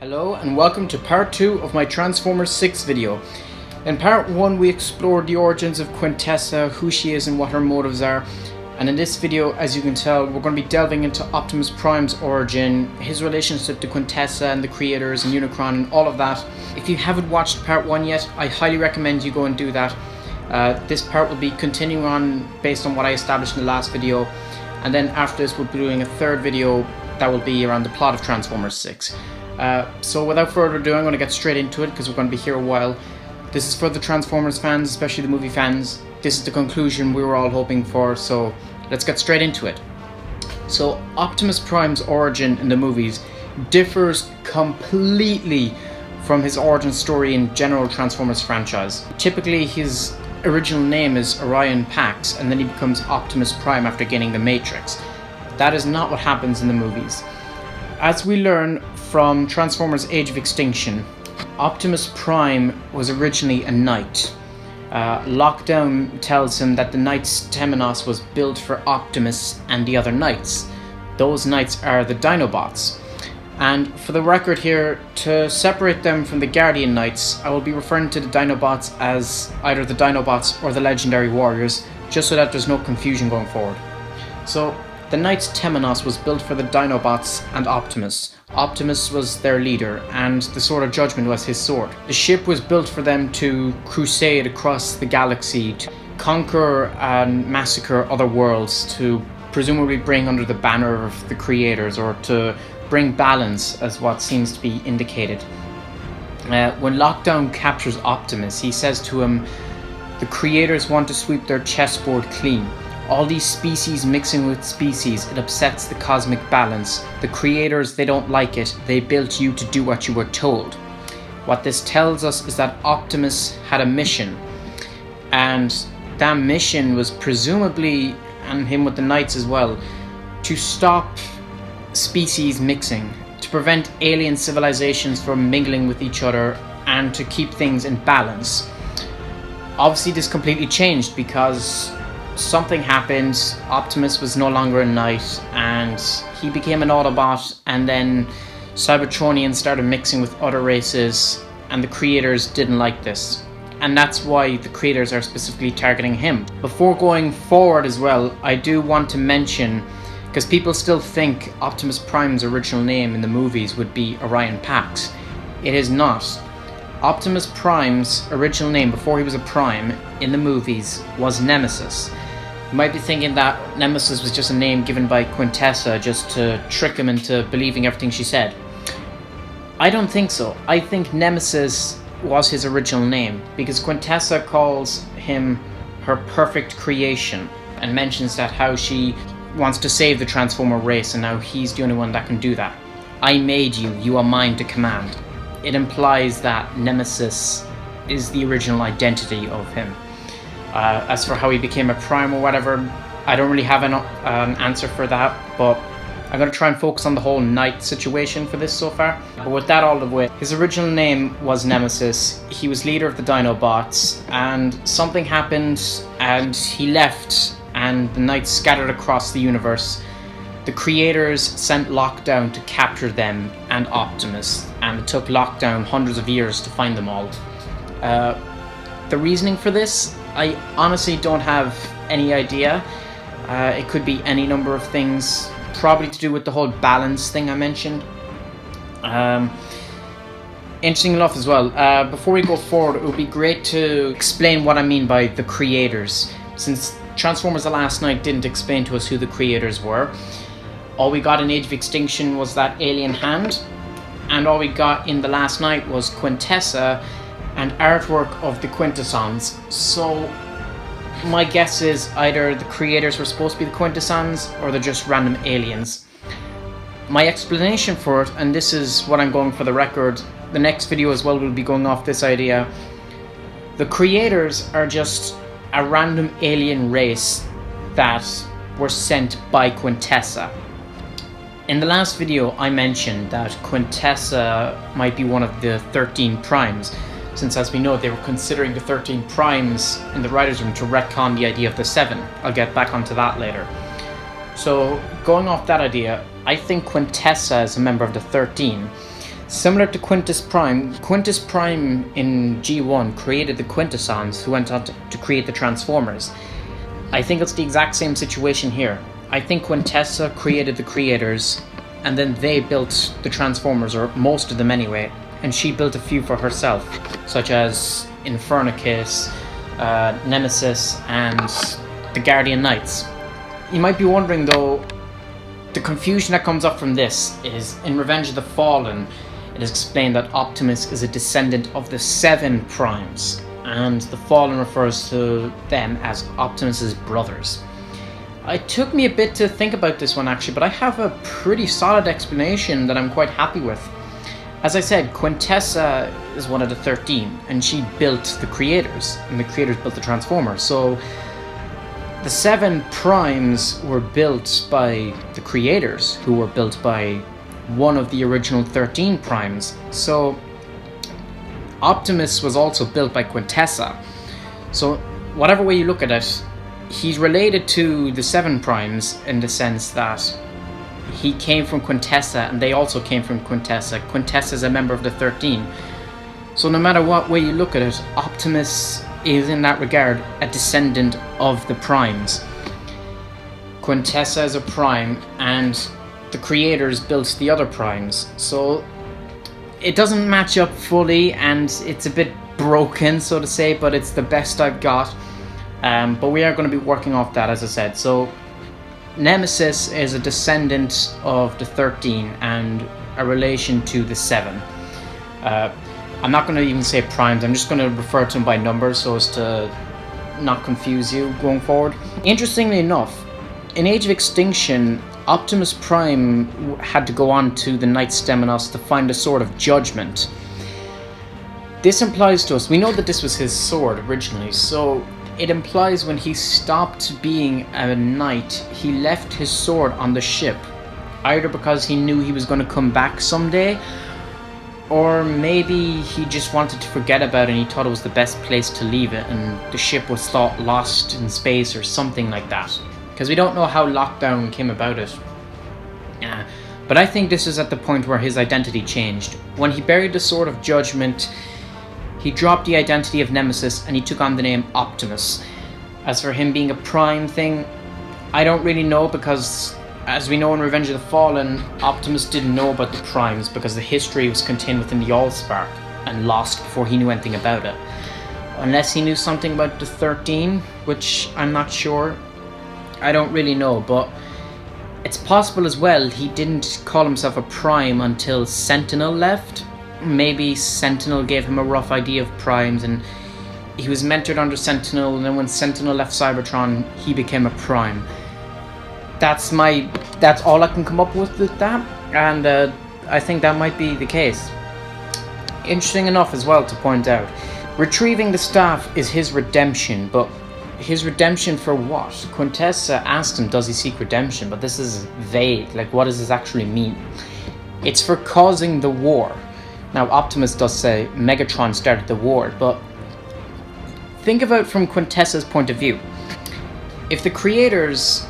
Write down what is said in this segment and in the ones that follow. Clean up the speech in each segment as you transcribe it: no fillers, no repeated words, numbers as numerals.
Hello and welcome to part 2 of my Transformers 6 video. In part 1 we explored the origins of Quintessa, who she is and what her motives are. And in this video, as you can tell, we're going to be delving into Optimus Prime's origin, his relationship to Quintessa and the creators and Unicron and all of that. If you haven't watched part 1 yet, I highly recommend you go and do that. This part will be continuing on based on what I established in the last video. And then after this we'll be doing a third video that will be around the plot of Transformers 6. So without further ado, I'm going to get straight into it because we're going to be here a while. This is for the Transformers fans, especially the movie fans. This is the conclusion we were all hoping for, so let's get straight into it. So Optimus Prime's origin in the movies differs completely from his origin story in general Transformers franchise. Typically his original name is Orion Pax, and then he becomes Optimus Prime after gaining the Matrix. That is not what happens in the movies. As we learn from Transformers Age of Extinction, Optimus Prime was originally a knight. Lockdown tells him that the Knight's Temenos was built for Optimus and the other knights. Those knights are the Dinobots. And for the record here, to separate them from the Guardian Knights, I will be referring to the Dinobots as either the Dinobots or the Legendary Warriors, just so that there's no confusion going forward. So, the Knight's Temenos was built for the Dinobots and Optimus. Optimus was their leader, and the Sword of Judgment was his sword. The ship was built for them to crusade across the galaxy, to conquer and massacre other worlds, to presumably bring under the banner of the creators, or to bring balance, as what seems to be indicated. When Lockdown captures Optimus, he says to him, "The creators want to sweep their chessboard clean. All these species mixing with species, it upsets the cosmic balance. The creators, they don't like it. They built you to do what you were told." What this tells us is that Optimus had a mission. And that mission was presumably, and him with the Knights as well, to stop species mixing, to prevent alien civilizations from mingling with each other, and to keep things in balance. Obviously this completely changed because something happened. Optimus was no longer a knight and he became an Autobot, and then Cybertronians started mixing with other races, and the creators didn't like this. And that's why the creators are specifically targeting him. Before going forward as well, I do want to mention, because people still think Optimus Prime's original name in the movies would be Orion Pax. It is not. Optimus Prime's original name before he was a Prime in the movies was Nemesis. You might be thinking that Nemesis was just a name given by Quintessa just to trick him into believing everything she said. I don't think so. I think Nemesis was his original name because Quintessa calls him her perfect creation and mentions that how she wants to save the Transformer race and now he's the only one that can do that. "I made you, you are mine to command." It implies that Nemesis is the original identity of him. As for how he became a Prime or whatever, I don't really have an answer for that, but I'm going to try and focus on the whole Knight situation for this so far. But with that all the way, his original name was Nemesis. He was leader of the Dinobots, and something happened and he left, and the Knights scattered across the universe. The creators sent Lockdown to capture them and Optimus, and it took Lockdown hundreds of years to find them all. The reasoning for this, I honestly don't have any idea. It could be any number of things, probably to do with the whole balance thing I mentioned. Interesting enough as well, before we go forward, it would be great to explain what I mean by the creators, since Transformers The Last Knight didn't explain to us who the creators were. All we got in Age of Extinction was that alien hand, and all we got in The Last Knight was Quintessa and artwork of the Quintessons. So my guess is either the creators were supposed to be the Quintessons or they're just random aliens. My explanation for it, and this is what I'm going for the record, the next video as well will be going off this idea. The creators are just a random alien race that were sent by Quintessa. In the last video I mentioned that Quintessa might be one of the 13 Primes, since as we know they were considering the 13 Primes in the writers' room to retcon the idea of the 7. I'll get back onto that later. So going off that idea, I think Quintessa is a member of the 13, Similar to Quintus Prime in G1 created the Quintessons, who went on to create the Transformers. I think it's the exact same situation here. I think Quintessa created the creators, and then they built the Transformers, or most of them anyway, and she built a few for herself, such as Infernicus, Nemesis, and the Guardian Knights. You might be wondering though, the confusion that comes up from this is, in Revenge of the Fallen, it is explained that Optimus is a descendant of the 7 Primes, and the Fallen refers to them as Optimus's brothers. It took me a bit to think about this one actually, but I have a pretty solid explanation that I'm quite happy with. As I said, Quintessa is one of the 13, and she built the creators, and the creators built the Transformers. So the 7 Primes were built by the creators, who were built by one of the original 13 Primes. So Optimus was also built by Quintessa. So whatever way you look at it, he's related to the 7 Primes in the sense that he came from Quintessa and they also came from Quintessa. Quintessa is a member of the 13. So no matter what way you look at it, Optimus is in that regard a descendant of the Primes. Quintessa is a Prime and the creators built the other Primes. So it doesn't match up fully and it's a bit broken, so to say, but it's the best I've got. But we are going to be working off that, as I said. So Nemesis is a descendant of the 13 and a relation to the 7. I'm not going to even say primes, I'm just going to refer to them by numbers so as to not confuse you going forward. Interestingly enough, in Age of Extinction, Optimus Prime had to go on to the Knights Stemenos to find a Sword of Judgment. This implies to us, we know that this was his sword originally, so it implies when he stopped being a knight, he left his sword on the ship, either because he knew he was going to come back someday, or maybe he just wanted to forget about it and he thought it was the best place to leave it and the ship was thought lost in space or something like that. Because we don't know how lockdown came about it. But I think this is at the point where his identity changed. When he buried the Sword of Judgment, he dropped the identity of Nemesis and he took on the name Optimus. As for him being a Prime thing, I don't really know, because as we know in Revenge of the Fallen, Optimus didn't know about the Primes because the history was contained within the Allspark and lost before he knew anything about it. Unless he knew something about the 13, which I'm not sure. I don't really know, but it's possible as well he didn't call himself a Prime until Sentinel left. Maybe Sentinel gave him a rough idea of Primes and he was mentored under Sentinel, and then when Sentinel left Cybertron, he became a Prime. That's all I can come up with that, and I think that might be the case. Interesting enough as well to point out, retrieving the staff is his redemption, but his redemption for what? Quintessa asked him, does he seek redemption? But this is vague, like what does this actually mean? It's for causing the war. Now Optimus does say Megatron started the war, but think about it from Quintessa's point of view. If the creators'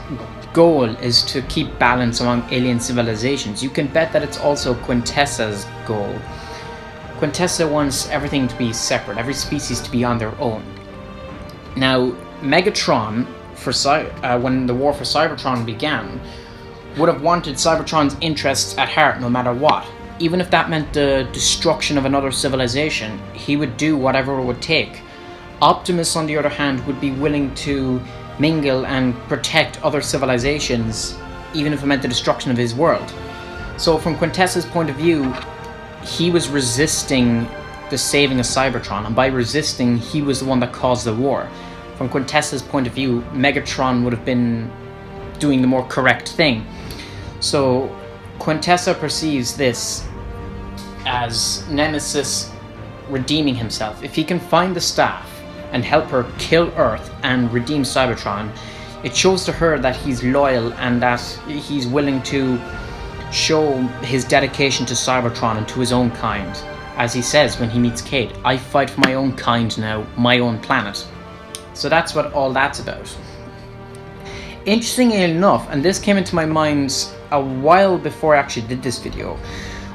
goal is to keep balance among alien civilizations, you can bet that it's also Quintessa's goal. Quintessa wants everything to be separate, every species to be on their own. Now, Megatron, when the war for Cybertron began, would have wanted Cybertron's interests at heart no matter what. Even if that meant the destruction of another civilization, he would do whatever it would take. Optimus, on the other hand, would be willing to mingle and protect other civilizations, even if it meant the destruction of his world. So from Quintessa's point of view, he was resisting the saving of Cybertron, and by resisting, he was the one that caused the war. From Quintessa's point of view, Megatron would have been doing the more correct thing. So Quintessa perceives this as Nemesis redeeming himself. If he can find the staff and help her kill Earth and redeem Cybertron, it shows to her that he's loyal and that he's willing to show his dedication to Cybertron and to his own kind. As he says when he meets Kate, I fight for my own kind now, my own planet. So that's what all that's about. Interestingly enough, and this came into my mind a while before I actually did this video,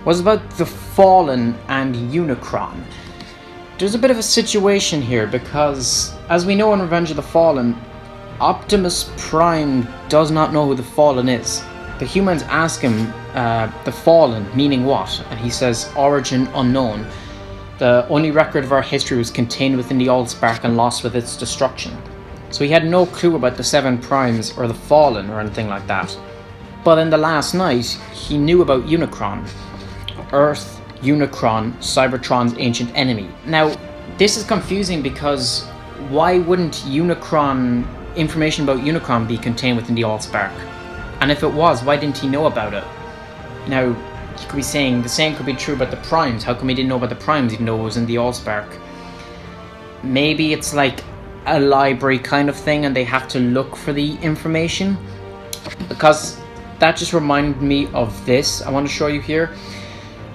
was about the Fallen and Unicron. There's a bit of a situation here because, as we know in Revenge of the Fallen, Optimus Prime does not know who the Fallen is. The humans ask him, the Fallen, meaning what? And he says, origin unknown. The only record of our history was contained within the Allspark and lost with its destruction. So he had no clue about the 7 Primes or the Fallen or anything like that. But in the last night, he knew about Unicron. Earth, Unicron, Cybertron's ancient enemy. Now, this is confusing because why wouldn't information about Unicron be contained within the Allspark? And if it was, why didn't he know about it? Now, you could be saying the same could be true about the Primes. How come he didn't know about the Primes even though it was in the Allspark? Maybe it's like a library kind of thing and they have to look for the information. Because that just reminded me of this I want to show you here.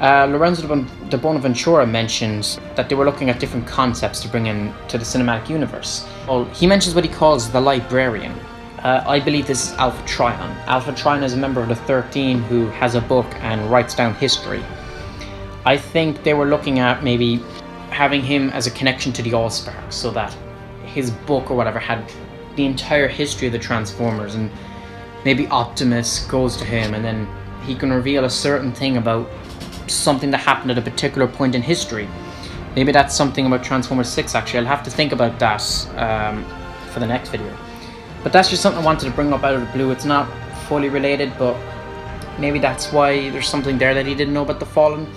Lorenzo de Bonaventura mentions that they were looking at different concepts to bring in to the cinematic universe. Well, he mentions what he calls the librarian. I believe this is Alpha Trion. Alpha Trion is a member of the 13 who has a book and writes down history. I think they were looking at maybe having him as a connection to the Allspark so that his book or whatever had the entire history of the Transformers, and maybe Optimus goes to him and then he can reveal a certain thing about something that happened at a particular point in history. Maybe that's something about Transformers 6 actually. I'll have to think about that for the next video. But that's just something I wanted to bring up out of the blue. It's not fully related, but maybe that's why there's something there that he didn't know about the Fallen.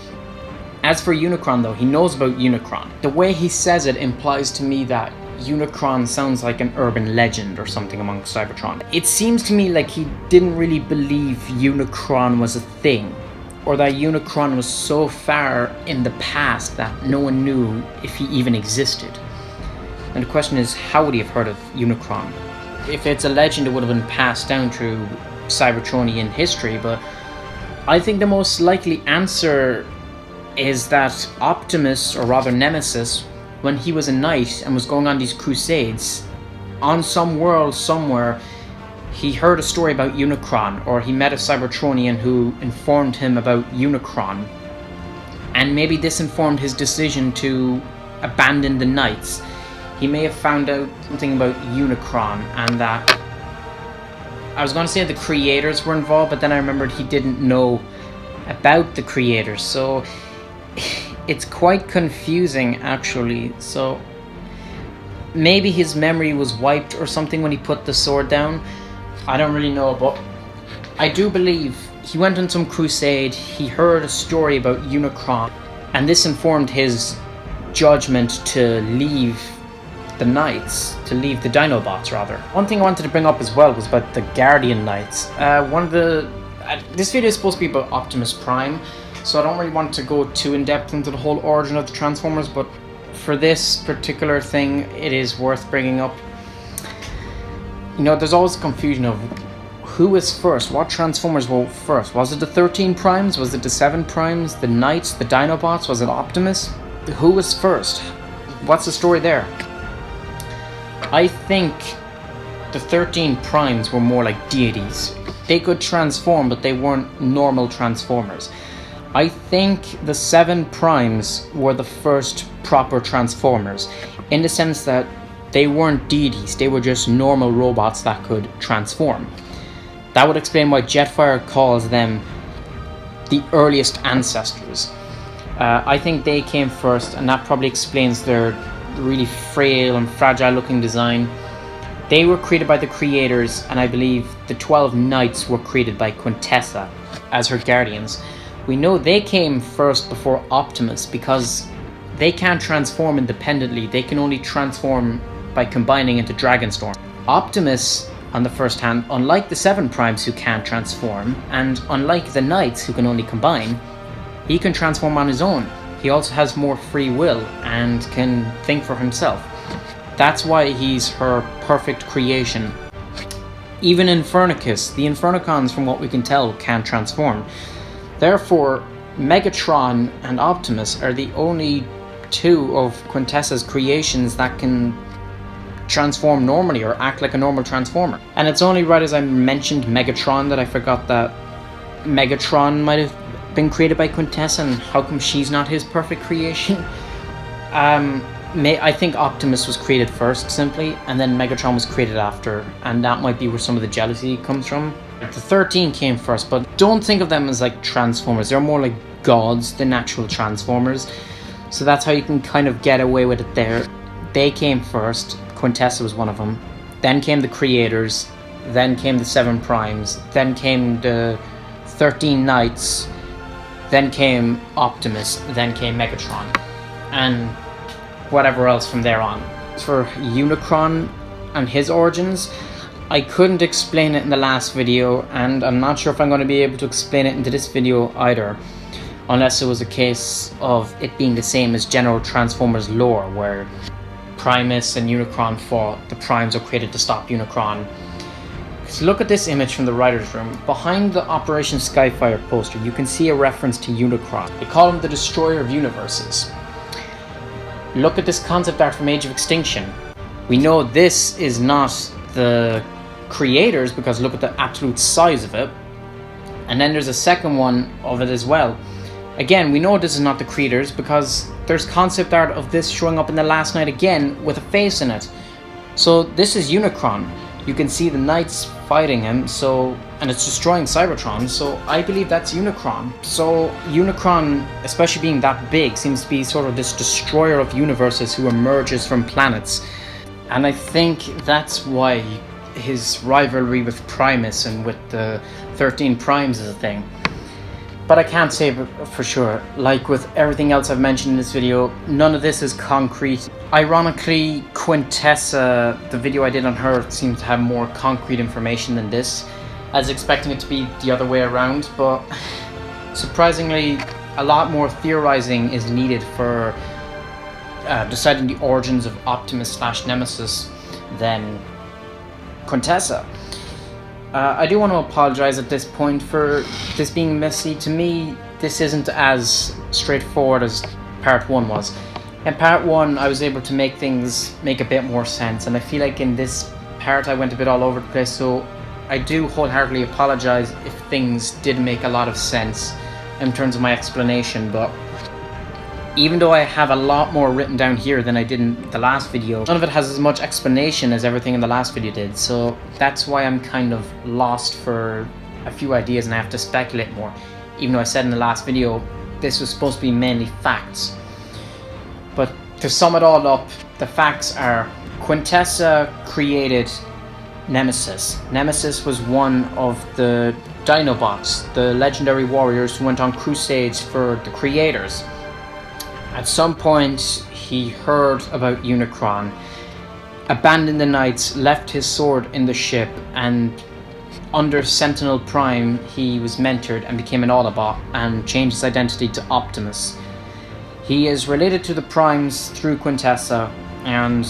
As for Unicron though, he knows about Unicron. The way he says it implies to me that Unicron sounds like an urban legend or something among Cybertron. It seems to me like he didn't really believe Unicron was a thing, or that Unicron was so far in the past that no one knew if he even existed. And the question is, how would he have heard of Unicron? If it's a legend, it would have been passed down through Cybertronian history, but I think the most likely answer is that Optimus, or rather Nemesis, when he was a knight and was going on these crusades, on some world somewhere, he heard a story about Unicron, or he met a Cybertronian who informed him about Unicron. And maybe this informed his decision to abandon the Knights. He may have found out something about Unicron, and that... I was going to say the creators were involved, but then I remembered he didn't know about the creators, so... it's quite confusing, actually. So... maybe his memory was wiped or something when he put the sword down. I don't really know, but I do believe he went on some crusade, he heard a story about Unicron, and this informed his judgment to leave the Knights, to leave the Dinobots rather. One thing I wanted to bring up as well was about the Guardian Knights. This video is supposed to be about Optimus Prime, so I don't really want to go too in depth into the whole origin of the Transformers, but for this particular thing, it is worth bringing up. You know, there's always a confusion of who was first, what Transformers were first. Was it the 13 Primes? Was it the 7 Primes? The Knights? The Dinobots? Was it Optimus? Who was first? What's the story there? I think the 13 Primes were more like deities. They could transform, but they weren't normal Transformers. I think the 7 Primes were the first proper Transformers, in the sense that they weren't deities, they were just normal robots that could transform. That would explain why Jetfire calls them the earliest ancestors. I think they came first, and that probably explains their really frail and fragile looking design. They were created by the creators, and I believe the 12 Knights were created by Quintessa as her guardians. We know they came first before Optimus because they can't transform independently. They can only transform by combining into Dragonstorm. Optimus, on the first hand, unlike the 7 Primes who can't transform, and unlike the Knights who can only combine, he can transform on his own. He also has more free will and can think for himself. That's why he's her perfect creation. Even Infernicus, the Infernicons, from what we can tell, can't transform. Therefore, Megatron and Optimus are the only two of Quintessa's creations that can transform normally or act like a normal Transformer. And it's only right as I mentioned Megatron that I forgot that Megatron might have been created by Quintessa, and how come she's not his perfect creation? I think Optimus was created first, simply, and then Megatron was created after, and that might be where some of the jealousy comes from. The 13 came first, but don't think of them as like Transformers. They're more like gods than actual Transformers, so that's how you can kind of get away with it there. They came first. Quintessa was one of them. Then came the creators. Then came the 7 Primes. Then came the 13 Knights. Then came Optimus. Then came Megatron. And whatever else from there on. For Unicron and his origins, I couldn't explain it in the last video, and I'm not sure if I'm going to be able to explain it into this video either, unless it was a case of it being the same as general Transformers lore, where Primus and Unicron fought. The Primes were created to stop Unicron. So look at this image from the writer's room. Behind the Operation Skyfire poster, you can see a reference to Unicron. They call him the Destroyer of Universes. Look at this concept art from Age of Extinction. We know this is not the creators because look at the absolute size of it. And then there's a second one of it as well. Again, we know this is not the creators because there's concept art of this showing up in the Last Knight again with a face in it. So this is Unicron. You can see the Knights fighting him, and it's destroying Cybertron, so I believe that's Unicron. So Unicron, especially being that big, seems to be sort of this destroyer of universes who emerges from planets. And I think that's why his rivalry with Primus and with the 13 Primes is a thing. But I can't say for sure. Like with everything else I've mentioned in this video, none of this is concrete. Ironically, Quintessa, the video I did on her, seems to have more concrete information than this. I was expecting it to be the other way around, but surprisingly, a lot more theorizing is needed for deciding the origins of Optimus / Nemesis than Quintessa. I do want to apologize at this point for this being messy. To me, this isn't as straightforward as part 1 was. In part 1, I was able to make things make a bit more sense, and I feel like in this part I went a bit all over the place, so I do wholeheartedly apologize if things didn't make a lot of sense in terms of my explanation, but even though I have a lot more written down here than I did in the last video, none of it has as much explanation as everything in the last video did, so that's why I'm kind of lost for a few ideas and I have to speculate more. Even though I said in the last video, this was supposed to be mainly facts. But to sum it all up, the facts are Quintessa created Nemesis. Nemesis was one of the Dinobots, the legendary warriors who went on crusades for the creators. At some point, he heard about Unicron, abandoned the Knights, left his sword in the ship, and under Sentinel Prime, he was mentored and became an Autobot and changed his identity to Optimus. He is related to the Primes through Quintessa, and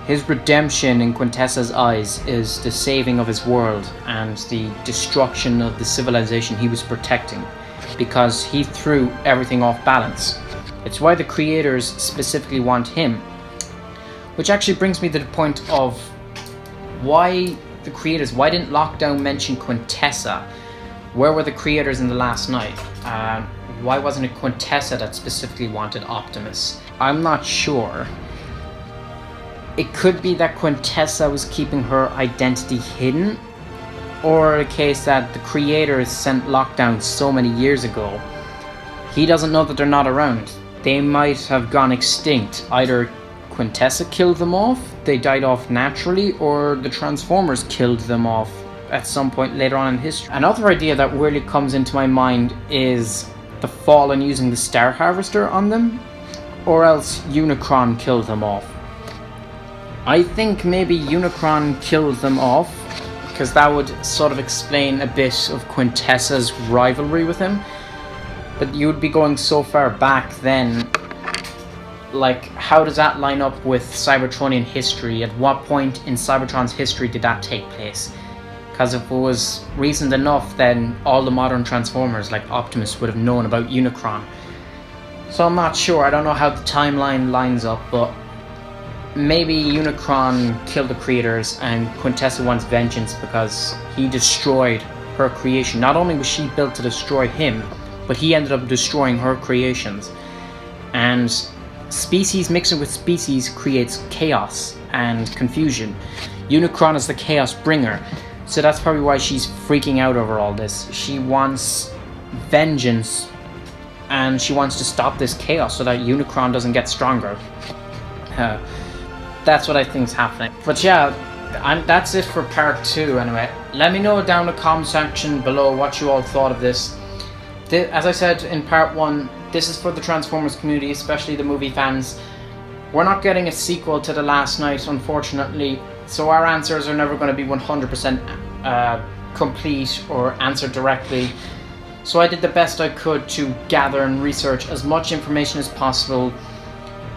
his redemption in Quintessa's eyes is the saving of his world and the destruction of the civilization he was protecting, because he threw everything off balance. It's why the creators specifically want him. Which actually brings me to the point of why the creators, why didn't Lockdown mention Quintessa? Where were the creators in the Last Knight? Why wasn't it Quintessa that specifically wanted Optimus? I'm not sure. It could be that Quintessa was keeping her identity hidden, or a case that the creators sent Lockdown so many years ago. He doesn't know that they're not around. They might have gone extinct. Either Quintessa killed them off, they died off naturally, or the Transformers killed them off at some point later on in history. Another idea that weirdly comes into my mind is the Fallen using the Star Harvester on them, or else Unicron killed them off. I think maybe Unicron killed them off, because that would sort of explain a bit of Quintessa's rivalry with him. But you would be going so far back then, like, how does that line up with Cybertronian history? At what point in Cybertron's history did that take place? Because if it was recent enough, then all the modern Transformers, like Optimus, would have known about Unicron. So I'm not sure, I don't know how the timeline lines up, but maybe Unicron killed the creators and Quintessa wants vengeance because he destroyed her creation. Not only was she built to destroy him, but he ended up destroying her creations. And species mixing with species creates chaos and confusion. Unicron is the chaos bringer, so that's probably why she's freaking out over all this. She wants vengeance, and she wants to stop this chaos so that Unicron doesn't get stronger. That's what I think is happening. But yeah, that's it for part 2 anyway. Let me know down in the comment section below what you all thought of this. As I said in part 1, this is for the Transformers community, especially the movie fans. We're not getting a sequel to The Last Night, unfortunately, so our answers are never going to be 100% complete or answered directly. So I did the best I could to gather and research as much information as possible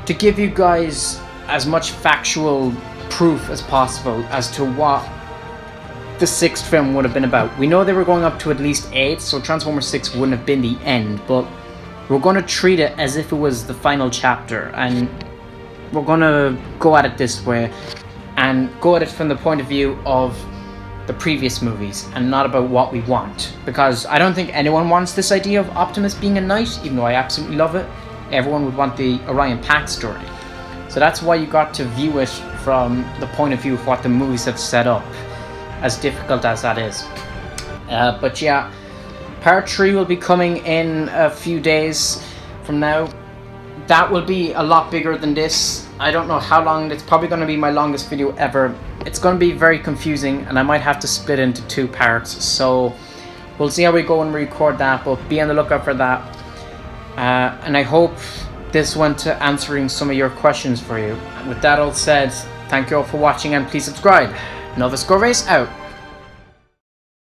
to give you guys as much factual proof as possible as to what the 6th film would have been about. We know they were going up to at least 8, so Transformers 6 wouldn't have been the end, but we're going to treat it as if it was the final chapter, and we're going to go at it this way and go at it from the point of view of the previous movies and not about what we want, because I don't think anyone wants this idea of Optimus being a knight, even though I absolutely love it. Everyone would want the Orion Pact story. So that's why you got to view it from the point of view of what the movies have set up, as difficult as that is. But yeah, part 3 will be coming in a few days from now. That will be a lot bigger than this. I don't know how long. It's probably going to be my longest video ever. It's going to be very confusing, and I might have to split into 2 parts. So we'll see how we go and record that, but be on the lookout for that. And I hope this went to answering some of your questions for you. And with that all said, thank you all for watching, and please subscribe. Nova Score Race out.